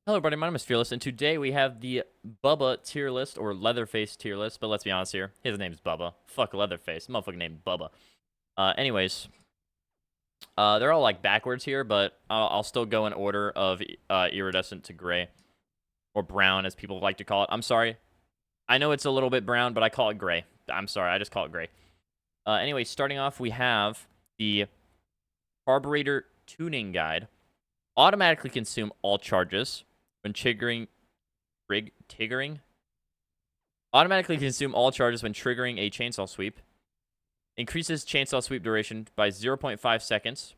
Hello, everybody. My name is Fearless, and today we have the Bubba tier list, or Leatherface tier list. But let's be honest here, his name's Bubba. Fuck Leatherface, motherfucker named Bubba. Anyways, they're all like backwards here, but I'll still go in order of iridescent to gray, or brown, as people like to call it. I'm sorry, I know it's a little bit brown, but I call it gray. I'm sorry, I just call it gray. Anyway, starting off, we have the carburetor tuning guide. Automatically consume all charges when triggering. Automatically consume all charges when triggering a chainsaw sweep. Increases chainsaw sweep duration by 0.5 seconds.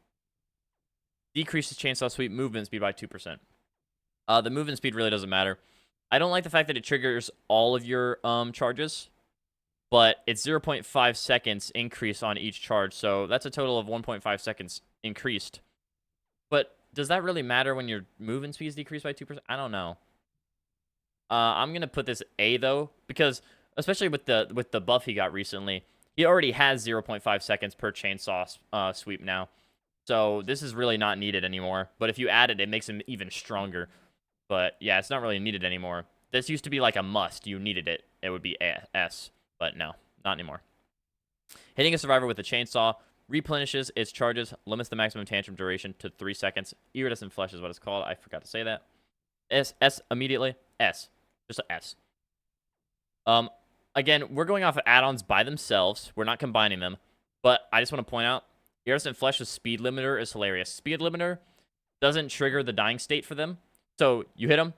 Decreases chainsaw sweep movement speed by 2%. The movement speed really doesn't matter. I don't like the fact that it triggers all of your charges, but it's 0.5 seconds increase on each charge, so that's a total of 1.5 seconds increased. But does that really matter when your movement speed is decreased by 2%? I don't know. I'm gonna put this A though, because especially with the buff he got recently, he already has 0.5 seconds per chainsaw sweep now. So this is really not needed anymore. But if you add it, it makes him even stronger. But yeah, it's not really needed anymore. This used to be like a must. You needed it. It would be S. But no, not anymore. Hitting a survivor with a chainsaw replenishes its charges, limits the maximum tantrum duration to 3 seconds. Iridescent flesh is what it's called. I forgot to say that. S immediately. S. Just an S. Again, we're going off of add-ons by themselves. We're not combining them. But I just want to point out, Iridescent Flesh's speed limiter is hilarious. Speed limiter doesn't trigger the dying state for them. So you hit them,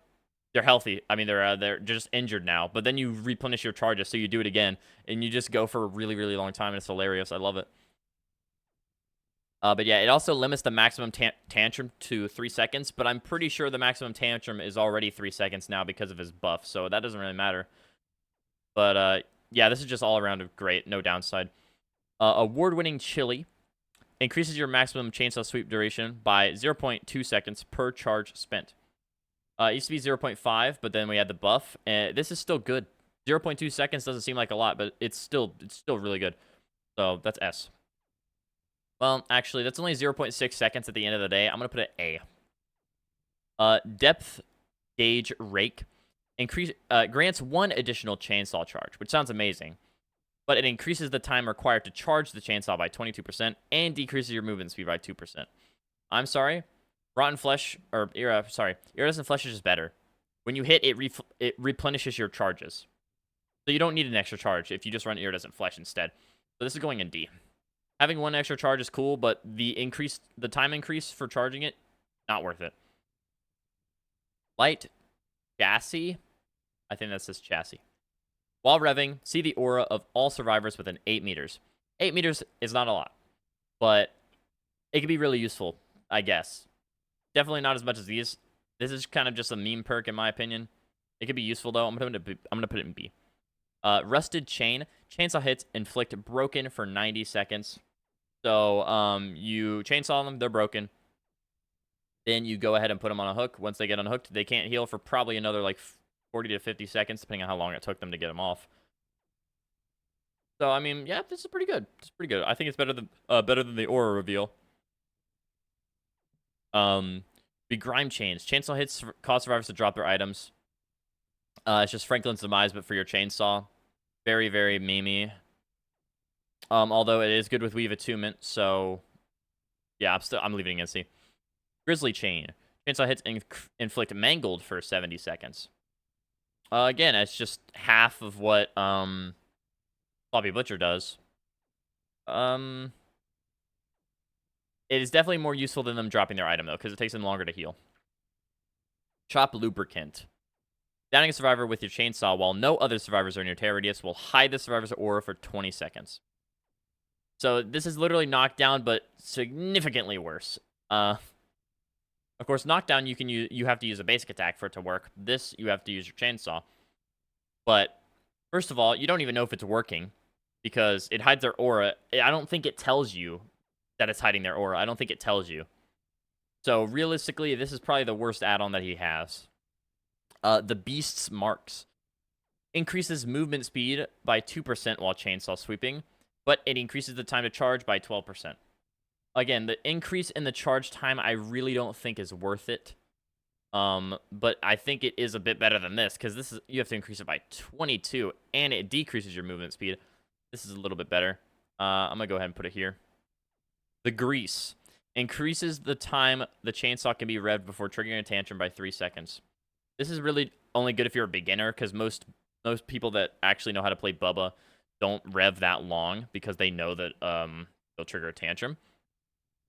they're healthy. I mean, they're just injured now. But then you replenish your charges, so you do it again, and you just go for a really, really long time, and it's hilarious. I love it. But yeah, it also limits the maximum tantrum to 3 seconds, but I'm pretty sure the maximum tantrum is already 3 seconds now because of his buff, so that doesn't really matter. But yeah, this is just all around great, no downside. Award-winning Chili increases your maximum chainsaw sweep duration by 0.2 seconds per charge spent. It used to be 0.5, but then we had the buff, and this is still good. 0.2 seconds doesn't seem like a lot, but it's still really good. So that's S. Well, actually, that's only 0.6 seconds at the end of the day. I'm going to put it A. Depth Gauge Rake grants 1 additional chainsaw charge, which sounds amazing. But it increases the time required to charge the chainsaw by 22% and decreases your movement speed by 2%. I'm sorry. Rotten Flesh, or, Iridescent Flesh is just better. When you hit, it replenishes your charges. So you don't need an extra charge if you just run Iridescent Flesh instead. So this is going in D. Having 1 extra charge is cool, but the time increase for charging it, not worth it. Light Chassis. I think that says chassis. While revving, see the aura of all survivors within 8 meters. 8 meters is not a lot, but it can be really useful, I guess. Definitely not as much as these. This is kind of just a meme perk, in my opinion. It could be useful, though. I'm gonna put it in B. Rusted Chain. Chainsaw hits inflict broken for 90 seconds. So, you chainsaw them, they're broken. Then you go ahead and put them on a hook. Once they get unhooked, they can't heal for probably another, like, 40 to 50 seconds, depending on how long it took them to get them off. So, I mean, yeah, this is pretty good. It's pretty good. I think it's better than the aura reveal. Begrime Chains. Chainsaw hits cause survivors to drop their items. It's just Franklin's demise, but for your chainsaw. Very, very memey. Although it is good with Weave Attunement, so yeah, I'm leaving it in C. Grizzly Chain. Chainsaw hits inflict mangled for 70 seconds. Again, it's just half of what Floppy Butcher does. It is definitely more useful than them dropping their item, though, because it takes them longer to heal. Chop Lubricant. Downing a survivor with your chainsaw while no other survivors are in your tear radius will hide the survivor's aura for 20 seconds. So this is literally knockdown, but significantly worse. Of course, knockdown you have to use a basic attack for it to work. This you have to use your chainsaw. But first of all, you don't even know if it's working because it hides their aura. I don't think it tells you that it's hiding their aura. I don't think it tells you. So realistically, this is probably the worst add-on that he has. The Beast's Marks increases movement speed by 2% while chainsaw sweeping, but it increases the time to charge by 12%. Again, the increase in the charge time I really don't think is worth it. But I think it is a bit better than this, because this is, you have to increase it by 22, and it decreases your movement speed. This is a little bit better. I'm gonna go ahead and put it here. The grease increases the time the chainsaw can be revved before triggering a tantrum by 3 seconds. This is really only good if you're a beginner, because most people that actually know how to play Bubba don't rev that long, because they know that they'll trigger a tantrum.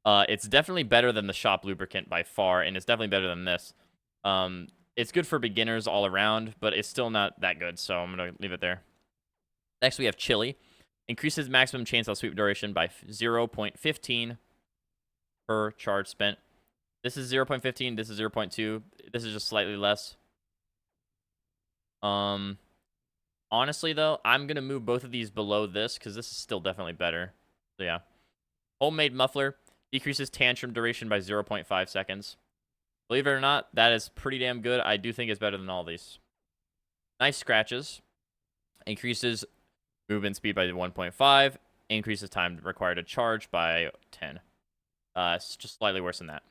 It's definitely better than the shop lubricant by far, and it's definitely better than this. It's good for beginners all around, but it's still not that good, so I'm going to leave it there. Next, we have Chili. Increases maximum chainsaw sweep duration by 0.15 per charge spent. This is 0.15, this is 0.2. This is just slightly less. Honestly, though, I'm going to move both of these below this, because this is still definitely better. So, yeah. Homemade Muffler decreases tantrum duration by 0.5 seconds. Believe it or not, that is pretty damn good. I do think it's better than all these. Nice Scratches increases movement speed by 1.5, increases time required to charge by 10. It's just slightly worse than that.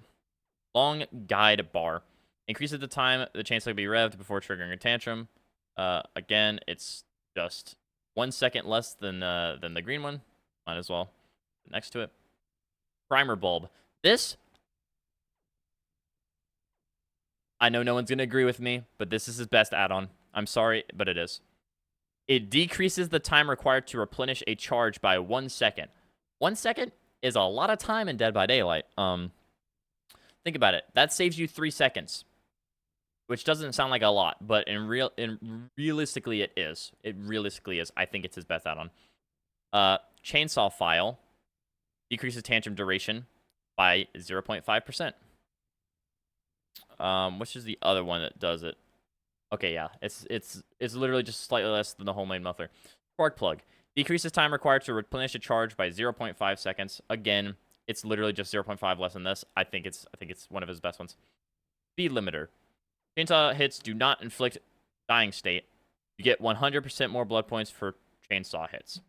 Long Guide Bar increases the time the chainsaw can be revved before triggering a tantrum. Again, it's just 1 second less than the green one. Might as well put next to it. Primer Bulb. This, I know no one's going to agree with me, but this is his best add-on. I'm sorry, but it is. It decreases the time required to replenish a charge by 1 second. 1 second is a lot of time in Dead by Daylight. Think about it. That saves you 3 seconds, which doesn't sound like a lot, but realistically it is. It realistically is. I think it's his best add-on. Chainsaw File decreases tantrum duration by 0.5%. Which is the other one that does it? Okay, yeah. It's literally just slightly less than the homemade muffler. Spark Plug decreases time required to replenish a charge by 0.5 seconds. Again, it's literally just 0.5 less than this. I think it's one of his best ones. Speed Limiter. Chainsaw hits do not inflict dying state. You get 100% more blood points for chainsaw hits.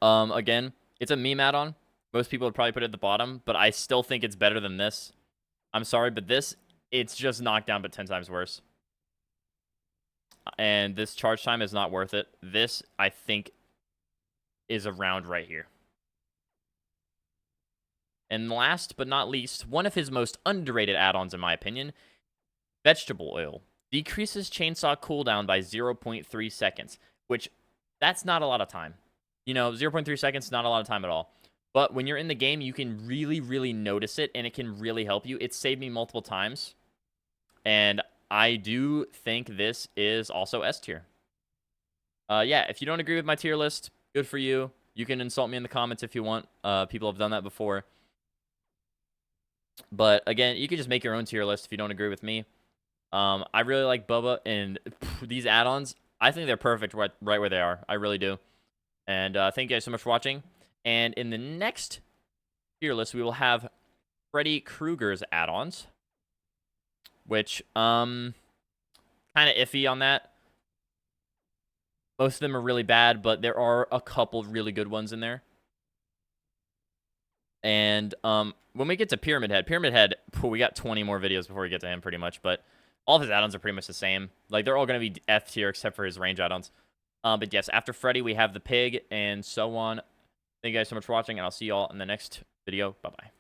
Again, it's a meme add-on. Most people would probably put it at the bottom, but I still think it's better than this. I'm sorry, but this, it's just knocked down, but 10 times worse. And this charge time is not worth it. This, I think, is around right here. And last but not least, one of his most underrated add-ons, in my opinion, Vegetable Oil. Decreases chainsaw cooldown by 0.3 seconds, which, that's not a lot of time. You know, 0.3 seconds, not a lot of time at all. But when you're in the game, you can really, really notice it, and it can really help you. It saved me multiple times. And I do think this is also S tier. Yeah, if you don't agree with my tier list, good for you. You can insult me in the comments if you want. People have done that before. But again, you can just make your own tier list if you don't agree with me. I really like Bubba, and these add-ons, I think they're perfect right where they are. I really do. And thank you guys so much for watching. And in the next tier list, we will have Freddy Krueger's add-ons, which, kind of iffy on that. Most of them are really bad, but there are a couple really good ones in there. And when we get to Pyramid Head, we got 20 more videos before we get to him, pretty much. But all of his add-ons are pretty much the same. Like, they're all going to be F tier except for his range add-ons. But yes, after Freddy, we have the pig and so on. Thank you guys so much for watching, and I'll see you all in the next video. Bye-bye.